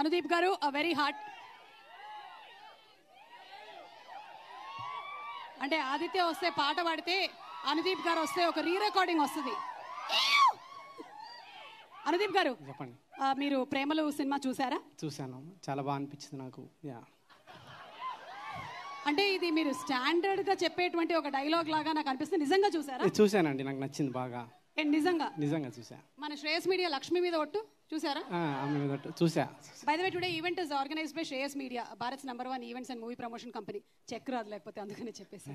అనుదీప్ గారు very heart. అంటే ఆదిత్య వస్తే పాట పాడితే అనుదీప్ గారు వస్తే ఒక రీ రికార్డింగ్ వస్తుంది. అనుదీప్ గారు చెప్పండి. మీరు ప్రేమలు సినిమా చూసారా? చూశాను, చాలా బాగా అనిపించింది నాకు. యా, అంటే ఇది మీరు స్టాండర్డ్ గా చెప్పేటువంటి ఒక డైలాగ్ లాగా నాకు అనిపిస్తుంది. నిజంగా చూసారా? చూశానండి, నాకు నచ్చింది బాగా. నిజంగా చూసా. మన శ్రేయస్ మీడియా లక్ష్మి మీద ఒట్టు చూసారా? చూసా. By the way today event is organized by Shreyas media, Bharat's #1 events and movie promotion company. Check రాదు లేకపోతే, అందుకనే చెప్పేసి.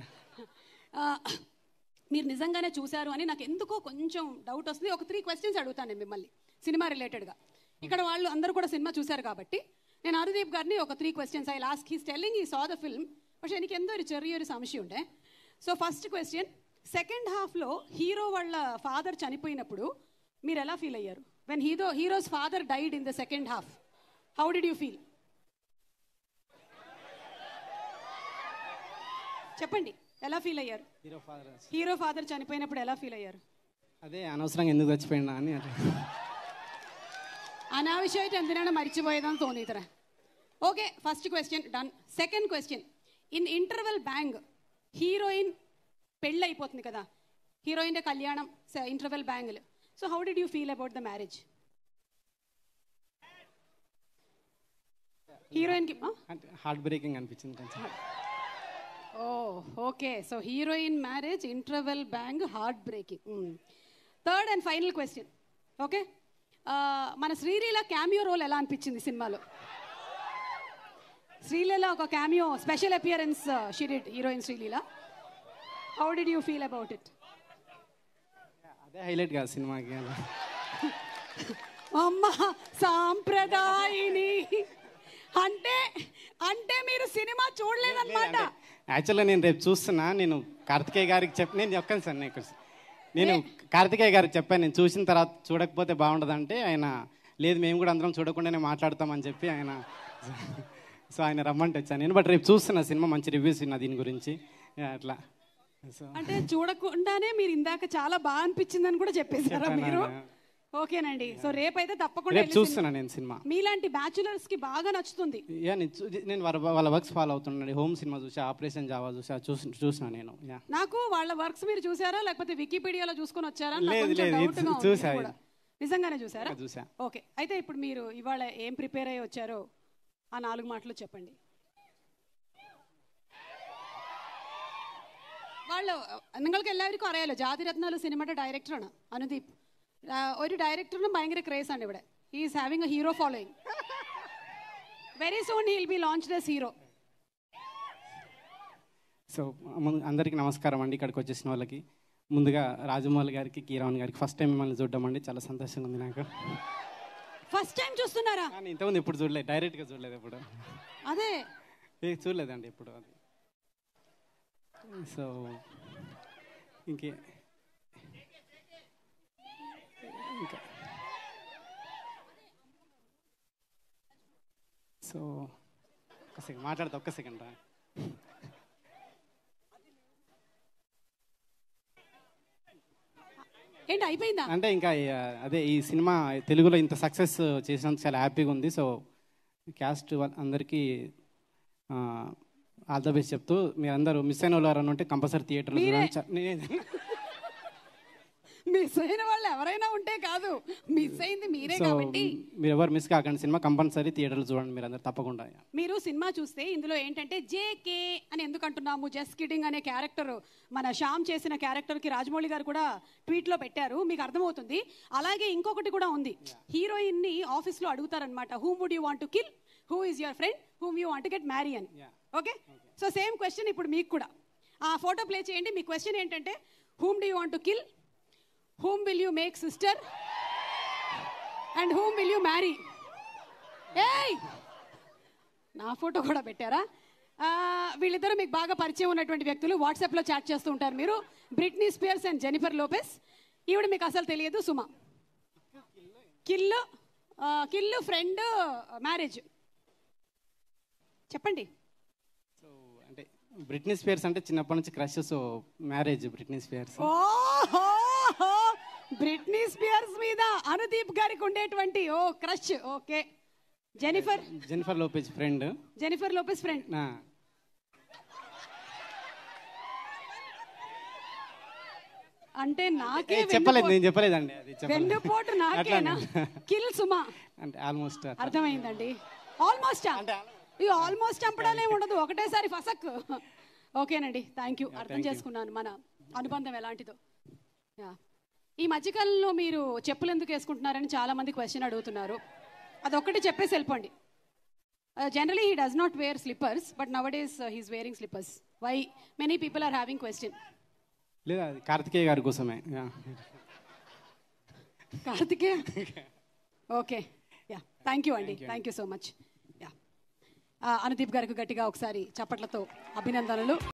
మీరు నిజంగానే చూశారు అని నాకు ఎందుకో కొంచెం డౌట్ వస్తుంది. ఒక 3 క్వశ్చన్స్ అడుగుతాను నేను మిమ్మల్ని సినిమా రిలేటెడ్గా. ఇక్కడ వాళ్ళు అందరూ కూడా సినిమా చూశారు కాబట్టి నేను అనుదీప్ గారిని ఒక 3 questions I last. He's telling he saw the film, പക്ഷെ എനിക്ക് എന്തോ ഒരു ചെറിയൊരു സംശയമുണ്ട്. సో ఫస్ట్ క్వశ్చన్, సెకండ్ హాఫ్లో హీరో వాళ్ళ ఫాదర్ చనిపోయినప్పుడు మీరు ఎలా ఫీల్ అయ్యారు? When heroes father died in the second half, how did you feel? చెప్పండి, ఎలా ఫీల్ అయ్యారు? హీరో ఫాదర్ చనిపోయినప్పుడు ఎలా ఫీల్ అయ్యారు? అదే అనవసరంగా ఎందుకు చచ్చిపోయినా అని. അനാവശ്യമായിട്ട് എന്തിനാണ് മരിച്ചുപോയതെന്ന് തോന്നിയിത്ര. Okay, first question done. Second question, in interval bang heroine పెళ్ళి అయిపోతుంది కదా, హీరోయిన్ కళ్యాణం ఇంటర్వెల్ బ్యాంగ్లు. So how did you feel about the marriage? హీరోయిన్కి హార్ట్ బ్రేకింగ్ అనిపించింది కొంచెం. Oh okay, so heroine marriage interval bang heart breaking. Third and final question. Okay, మన Sreeleela cameo role ఎలా అనిపించింది సినిమాలో? శ్రీలీల ఒక cameo special appearance she did, heroine Sreeleela. How did you feel about it? అదే highlight కాదు సినిమాకి. అమ్మ సాంప్రదాయిని అంటే అంటే మీరు సినిమా చూడలేదన్నమాట. యాక్చువల్గా నేను రేపు చూస్తున్నా. నేను కార్తికేయ గారికి నేను చెప్పాను సార్, నేను కార్తికేయ గారికి చెప్పాను, నేను చూసిన తర్వాత చూడకపోతే బాగుండదంటే ఆయన లేదు మేము కూడా అందరం చూడకుండానే మాట్లాడతామని చెప్పి ఆయన, సో ఆయన రమ్మంటే వచ్చాను నేను. బట్ రేపు చూస్తున్నా సినిమా, మంచి రివ్యూస్ విన్నా దీని గురించి అట్లా. అంటే చూడకుండానే మీరు ఇందాక చాలా బాగా అనిపించిందని కూడా చెప్పేశారా మీరు? ఓకేనండి, సో రేపైతే తప్పకుండా చూస్తున్నా నేను సినిమా. మీలాంటి బ్యాచులర్స్ కి బాగా నచ్చుతుంది. నేను వాళ్ళ వర్క్స్ ఫాలో అవుతున్నాను. హోమ్ సినిమా చూసా, ఆపరేషన్ జావా చూసినా నేను. నాకు వాళ్ళ వర్క్స్ మీరు చూసారా లేకపోతే వికీపీడియాలో చూసుకొని వచ్చారా? చూసా. నిజంగానే చూసారా? చూసా. ఓకే, అయితే ఇప్పుడు మీరు ఇవాళ ఏం ప్రిపేర్ అయ్యి వచ్చారో ఆ 4 మాటలు చెప్పండి. നിങ്ങൾക്ക് എല്ലാവർക്കും അറിയാലോ ജാതിരത്നാല് സിനിമയുടെ ഡയറക്ടറാണ് അനുദീപ്. ഒരു ഡയറക്ടറിനും ഭയങ്കര ക്രേസ് ആണ് ഇവിടെ. He is having a hero following. Very soon he will be launched as hero. So అందరికీ నమస్కారం అండి. ఇక్కడికి వచ్చేసిన వాళ్ళకి ముందుగా రాజమౌళి గారికి, కీరవాణి గారికి ఫస్ట్ టైం మిమ్మల్ని చూడడం అండి, చాలా సంతోషంగా ఉంది నాకు. ఫస్ట్ టైం చూస్తున్నారా? ఇంతకుముందు ఎప్పుడు చూడలేదు, డైరెక్ట్గా చూడలేదు ఎప్పుడు. అదే చూడలేదండి ఎప్పుడు అది. సో ఇంకా సో ఒక్క సెకండ్ మాట్లాడతా, ఒక్క సెకండ్ రా. ఏంటి అయిపోయిందా? అంటే ఇంకా అదే ఈ సినిమా తెలుగులో ఇంత సక్సెస్ చేసినందుకు చాలా హ్యాపీగా ఉంది. సో క్యాస్ట్ అందరికీ ఆల్ ద బెస్ట్ చెప్తూ, మీరు అందరూ మిస్ అయిన వాళ్ళు ఎవరైనా ఉంటే కంపల్సరీ థియేటర్లో మిస్ అయిన వాళ్ళు ఎవరైనా ఉంటే కాదు, మిస్ అయింది మీరే కాబట్టి మీరు ఎవరు మిస్ కాకండి. సినిమా కంపల్సరీ థియేటర్లో చూడండి మీరు అందరు తప్పకుండా. మీరు సినిమా చూస్తే ఇందులో ఏంటంటే జేకే అని ఎందుకు అంటున్నాము, జస్ట్ కిడింగ్ అనే క్యారెక్టర్ మన శ్యామ్ చేసిన క్యారెక్టర్కి రాజమౌళి గారు కూడా ట్వీట్లో పెట్టారు, మీకు అర్థమవుతుంది. అలాగే ఇంకొకటి కూడా ఉంది, హీరోయిన్ని ఆఫీస్లో అడుగుతారనమాట, whom would you want to kill, who is your friend, whom you want to get marry అని. ఓకే, సో సేమ్ క్వశ్చన్ ఇప్పుడు మీకు కూడా. ఆ ఫోటో ప్లే చేయండి. మీ క్వశ్చన్ ఏంటంటే whom do you want to kill, whom will you make sister and whom will you marry? Hey, నా photo కూడా పెట్టారా? వీళ్ళిద్దరూ మీకు బాగా పరిచయం ఉన్నటువంటి వ్యక్తులు, వాట్సాప్లో చాట్ చేస్తూ ఉంటారు మీరు. Britney spheres and Jennifer Lopez. ఈవిడ మీకు అసలు తెలియదు, సుమ. కిల్లు ఫ్రెండ్ మ్యారేజ్ చెప్పండి. అంటే బ్రిట్నీ స్పియర్స్ అంటే చిన్నప్పటి నుంచి crush, so marriage Britney spheres. Britney spheres మీద అనుదీప్ గారికి ఉండేటువంటి crush. Okay, Jennifer Lopez friend. Jennifer Lopez friend. అంటే నాకే చెప్పలేదు, నేను చెప్పలేదండి. అది వెన్నుపోటు నాకేనా? కిల్ సుమా అంటే ఆల్మోస్ట్ అర్థమైందండి. ఆల్మోస్ట్ ఇవి ఆల్మోస్ట్ చంపడాలే ఉండదు, ఒకటేసారి ఫసక్. ఓకేనండి, థ్యాంక్ యూ. అర్థం చేసుకున్నాను మన అనుబంధం ఎలాంటిదో. ఈ మధ్యకాలంలో మీరు చెప్పులు ఎందుకు వేసుకుంటున్నారని చాలా మంది క్వశ్చన్ అడుగుతున్నారు. అదొక్కటి చెప్పేసి వెళ్ళిపోండి. Generally he does not wear slippers, but nowadays he's wearing slippers. Why many people are having question. లేదా కార్తికేయ గారి కోసమే. Karthikeya, okay, yeah, thank you అండి, thank you so much. Yeah, Anudeep గారికి గట్టిగా ఒకసారి చప్పట్లతో అభినందనలు.